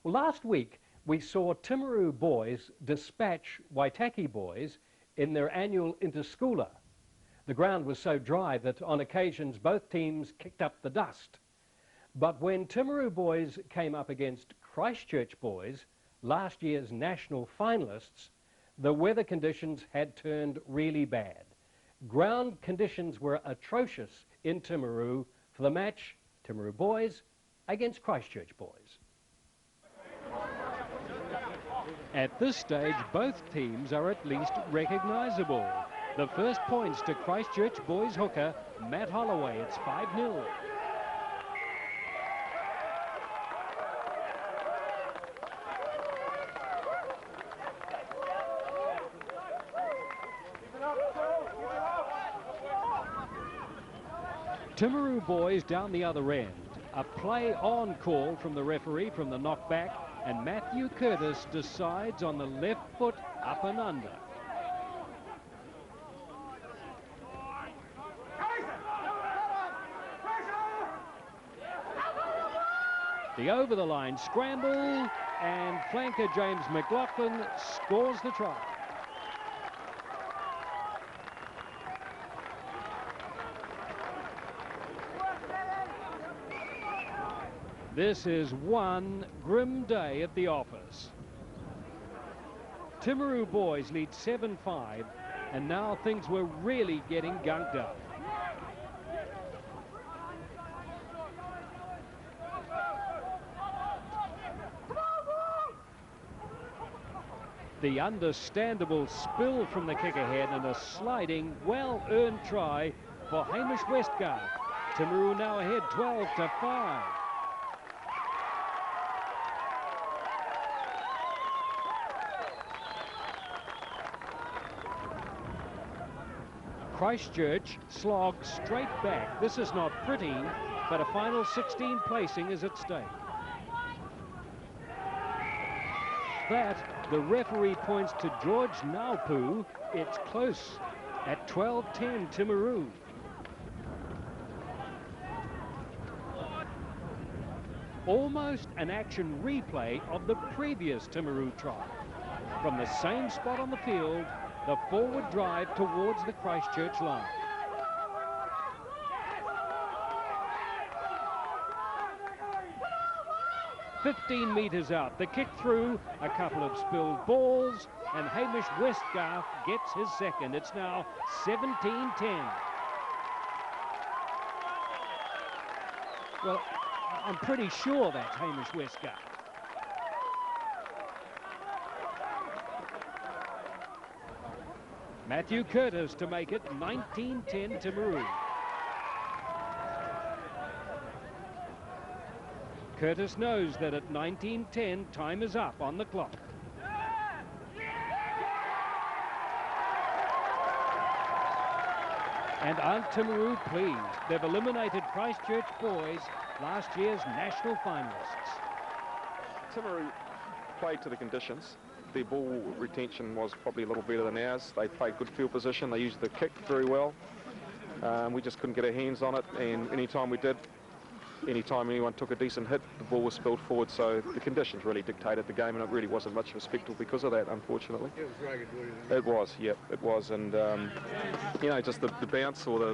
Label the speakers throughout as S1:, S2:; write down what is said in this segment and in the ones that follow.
S1: Well, last week we saw Timaru boys dispatch Waitaki boys in their annual interschooler. The ground was so dry that on occasions both teams kicked up the dust. But when Timaru boys came up against Christchurch boys, last year's national finalists, the weather conditions had turned really bad. Ground conditions were atrocious in Timaru for the match, Timaru boys against Christchurch boys. At this stage, both teams are at least recognisable. The first points to Christchurch boys hooker Matt Holloway. It's 5-0. Timaru boys down the other end. A play-on call from the referee from the knockback, and Matthew Curtis decides on the left foot up and under. The over-the-line scramble, and flanker James McLaughlin scores the try. This is one grim day at the office. Timaru boys lead 7-5, and now things were really getting gunked up. The understandable spill from the kick ahead and a sliding, well-earned try for Hamish Westgarth. Timaru now ahead 12-5. Christchurch slogged straight back. This is not pretty, but a final 16 placing is at stake. That, the referee points to George Naupu. It's close at 12-10 Timaru. Almost an action replay of the previous Timaru try. From the same spot on the field, the forward drive towards the Christchurch line. "15 metres out, the kick through, a couple of spilled balls, and Hamish Westgarth gets his second. It's now 17-10. Well, I'm pretty sure that's Hamish Westgarth. Matthew Curtis to make it 19-10 Timaru. Curtis knows that at 19-10, time is up on the clock. And aren't Timaru pleased? They've eliminated Christchurch boys, last year's national finalists.
S2: Timaru played to the conditions. Their ball retention was probably a little better than ours. They played good field position. They used the kick very well. We just couldn't get our hands on it, and anytime we did, anytime anyone took a decent hit, the ball was spilled forward. So the conditions really dictated the game, and it really wasn't much of a spectacle because of that, unfortunately. It was rugged, wasn't it? It was, yep, it was. And, you know, just the bounce or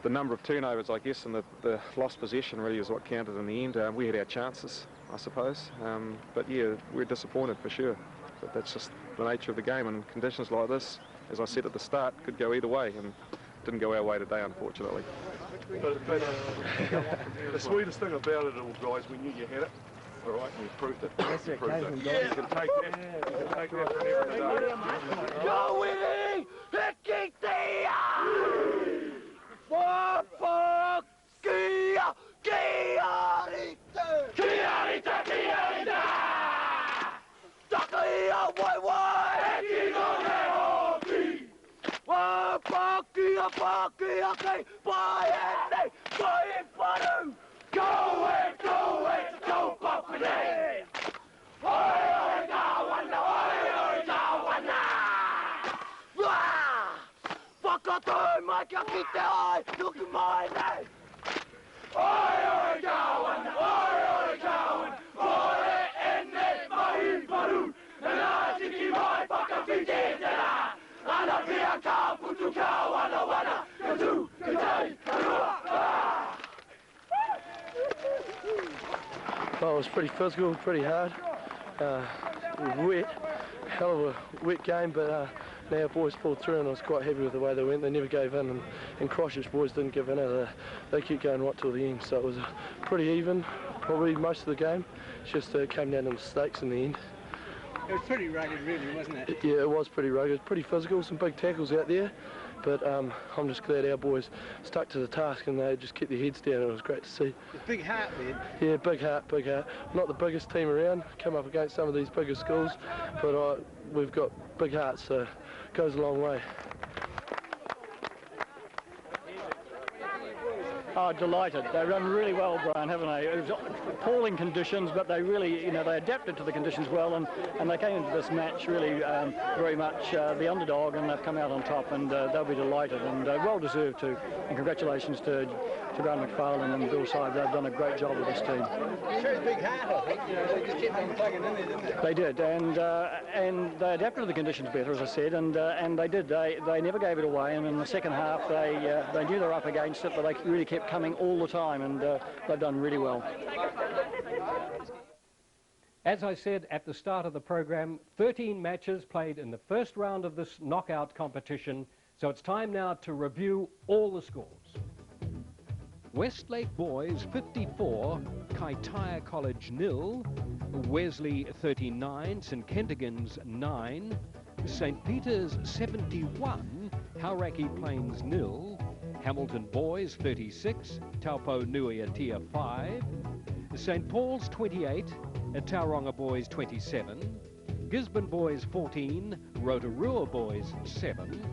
S2: the number of turnovers, I guess, and the lost possession really is what counted in the end. We had our chances, I suppose. But, yeah, we're disappointed for sure. But that's just the nature of the game, and conditions like this, as I said at the start, could go either way, and didn't go our way today, unfortunately.
S3: But the sweetest thing about it all, guys, we knew you had it. All right, and you proved it.
S4: That's it, guys.
S3: You can take that. You can take that for every day.
S5: Go winning! Look at my name! Oi, oi, going, oi, oi, going, oi,
S4: Oh, it was pretty physical, pretty hard, wet, hell of a wet game, but our boys pulled through and I was quite happy with the way they went. They never gave in, and Christchurch boys didn't give in either. They kept going right till the end, so it was pretty even, probably most of the game. It's just it came down to mistakes in the end.
S6: It was pretty rugged, really, wasn't it?
S4: Yeah, it was pretty rugged, pretty physical, some big tackles out there, but I'm just glad our boys stuck to the task and they just kept their heads down. It was great to see.
S6: It's big heart, man.
S4: Yeah, big heart, big heart. Not the biggest team around, come up against some of these bigger schools, but we've got big hearts, so it goes a long way.
S7: Oh, delighted. They've done really well, Brian, haven't they? It was appalling conditions, but they really, they adapted to the conditions well, and they came into this match really very much the underdog, and they've come out on top, and they'll be delighted, and well deserved too. And congratulations to Grant McFarlane and Bill Syde. They've done a great job with this team.
S6: It shows big heart, I think. They just kept on plugging in there, didn't they?
S7: They did, and they adapted to the conditions better, as I said, and they did. They never gave it away, and in the second half they knew they were up against it, but they really kept coming all the time, and they've done really well.
S1: As I said at the start of the program, 13 matches played in the first round of this knockout competition, so it's time now to review all the scores. Westlake Boys 54, Kaitaia College 0, Wesley 39, St Kentigern's 9, St Peter's 71, Hauraki Plains 0, Hamilton Boys 36, Taupo Nui Atia 5, St Paul's 28, Tauranga Boys 27, Gisborne Boys 14, Rotorua Boys 7,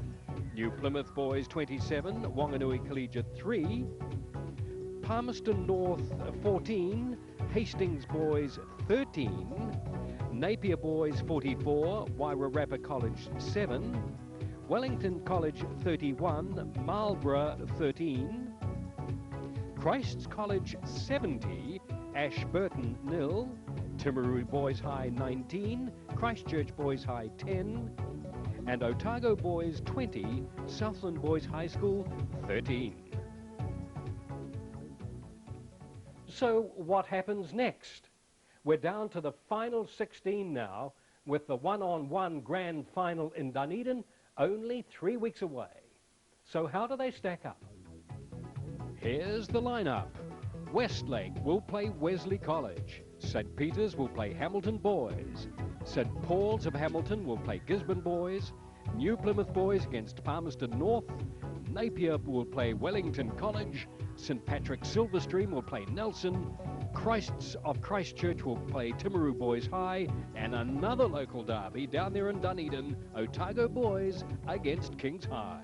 S1: New Plymouth Boys 27, Wanganui Collegiate 3, Palmerston North 14, Hastings Boys 13, Napier Boys 44, Wairarapa College 7, Wellington College 31, Marlborough 13, Christ's College 70, Ashburton 0, Timaru Boys High 19, Christchurch Boys High 10, and Otago Boys 20, Southland Boys High School 13. So what happens next? We're down to the final 16 now, with the one-on-one grand final in Dunedin only 3 weeks away. So how do they stack up? Here's the lineup. Westlake will play Wesley College. St Peter's will play Hamilton Boys. St Paul's of Hamilton will play Gisborne Boys. New Plymouth Boys against Palmerston North. Napier will play Wellington College. St Patrick's Silverstream will play Nelson. Christ's of Christchurch will play Timaru Boys High, and another local derby down there in Dunedin, Otago Boys against Kings High.